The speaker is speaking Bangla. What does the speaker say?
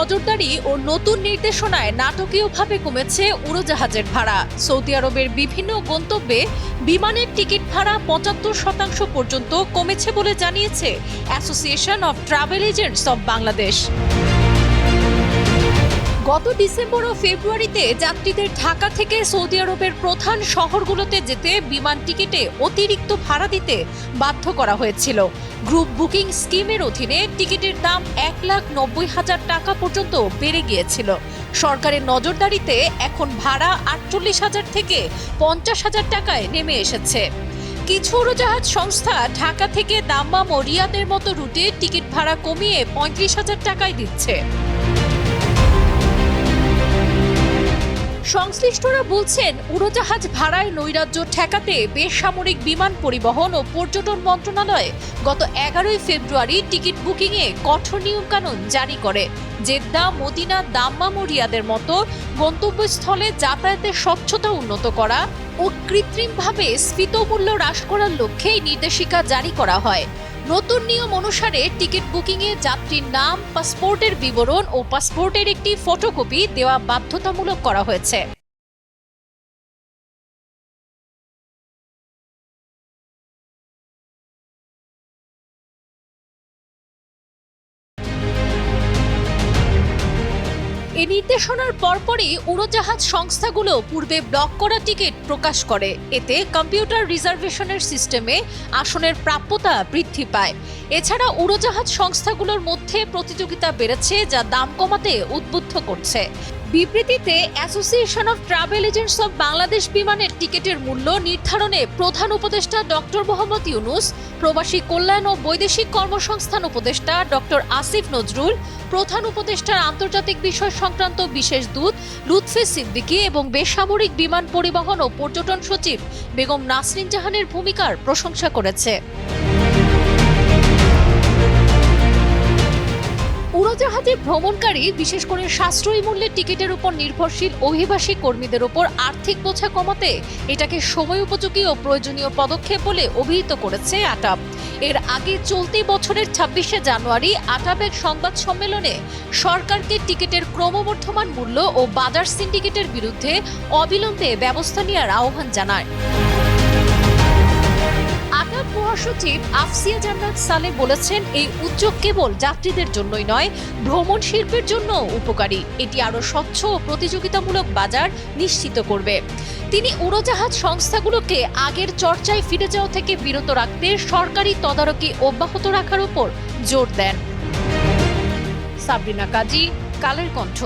নজরদারি ও নতুন নির্দেশনায় নাটকীয়ভাবে কমেছে উড়োজাহাজের ভাড়া। সৌদি আরবের বিভিন্ন গন্তব্যে বিমানের টিকিট ভাড়া ৭৫% পর্যন্ত কমেছে বলে জানিয়েছে association of travel agents of Bangladesh. গত ডিসেম্বর ও ফেব্রুয়ারিতে যাত্রীদের ঢাকা থেকে সৌদি আরবের প্রধান শহরগুলোতে যেতে বিমান টিকিটে অতিরিক্ত ভাড়া দিতে বাধ্য করা হয়েছিল। গ্রুপ বুকিং স্কিমের অধীনে টিকিটের দাম ১,৯০,০০০ টাকা পর্যন্ত বেড়ে গিয়েছিল। সরকারের নজরদারিতে এখন ভাড়া ৪৮,০০০ থেকে ৫০,০০০ টাকায় নেমে এসেছে। কিছু উড়োজাহাজ সংস্থা ঢাকা থেকে দাম্মাম ও রিয়াদের মতো রুটে টিকিট ভাড়া কমিয়ে ৩৫,০০০ টাকায় দিচ্ছে। সংশ্লিষ্টরা বলছেন, উড়োজাহাজ ভাড়ায় নৈরাজ্য ঠেকাতে বেসামরিক বিমান পরিবহন ও পর্যটন মন্ত্রণালয় গত ১১ ফেব্রুয়ারি টিকিট বুকিংয়ে কঠোর নিয়মকানুন জারি করে। জেদ্দা, মদিনা, দাম্মাম ও রিয়াদের মতো গন্তব্যস্থলে যাতায়াতের স্বচ্ছতা উন্নত করা ও কৃত্রিমভাবে স্ফীতমূল্য হ্রাস করার লক্ষ্যে এই নির্দেশিকা জারি করা হয়। নতুন নিয়ম অনুসারে টিকিট বুকিংয়ে যাত্রীর নাম, পাসপোর্টের বিবরণ ও পাসপোর্টের একটি ফটোকপি দেওয়া বাধ্যতামূলক করা হয়েছে। এই নির্দেশনার পরপরই উড়োজাহাজ সংস্থাগুলো পূর্বে ব্লক করা টিকিট প্রকাশ করে। এতে কম্পিউটার রিজার্ভেশনের সিস্টেমে আসনের প্রাপ্যতা বৃদ্ধি পায়। এছাড়া উড়োজাহাজ সংস্থাগুলোর মধ্যে প্রতিযোগিতা বেড়েছে, যা দাম কমাতে উদ্বুদ্ধ করছে। বিবৃতিতে association of travel agents of Bangladesh বিমানের টিকিটের মূল্য নির্ধারণে প্রধান উপদেষ্টা ডক্টর মোহাম্মদ ইউনুস, প্রবাসী কল্যাণ ও বৈদেশিক কর্মসংস্থান উপদেষ্টা ডক্টর আসিফ নজরুল, প্রধান উপদেষ্টার আন্তর্জাতিক বিষয় সংক্রান্ত বিশেষ দূত লুৎফে সিদ্দিকী এবং বেসামরিক বিমান পরিবহন ও পর্যটন সচিব বেগম নাসরিন জাহানের ভূমিকার প্রশংসা করেছে। উড়োজাহাজে ভ্রমণকারী, বিশেষ করে সাশ্রয়ী মূল্যের টিকিটের উপর নির্ভরশীল অভিবাসী কর্মীদের উপর আর্থিক বোঝা কমাতে এটাকে সময় উপযোগী ও প্রয়োজনীয় পদক্ষেপ বলে অভিহিত করেছে আটাব। এর আগে চলতি বছরের ২৬শে জানুয়ারি আটাব এক সংবাদ সম্মেলনে সরকারকে টিকিটের ক্রমবর্ধমান মূল্য ও বাজার সিন্ডিকেটের বিরুদ্ধে অবিলম্বে ব্যবস্থা নেওয়ার আহ্বান জানায়। আটাব মহাসচিব আফসিয়া জান্নাত সালে বলেছেন, এই উদ্যোগ কেবল যাত্রীদের জন্যই নয়, ভ্রমণ শিল্পের জন্য উপকারী। এটি আরও স্বচ্ছ ও প্রতিযোগিতামূলক বাজার নিশ্চিত করবে। তিনি উড়োজাহাজ সংস্থাগুলোকে আগের চর্চায় ফিরে যাওয়া থেকে বিরত রাখতে সরকারি তদারকি অব্যাহত রাখার উপর জোর দেন। সাবরিনা কাজী, কালের কণ্ঠ।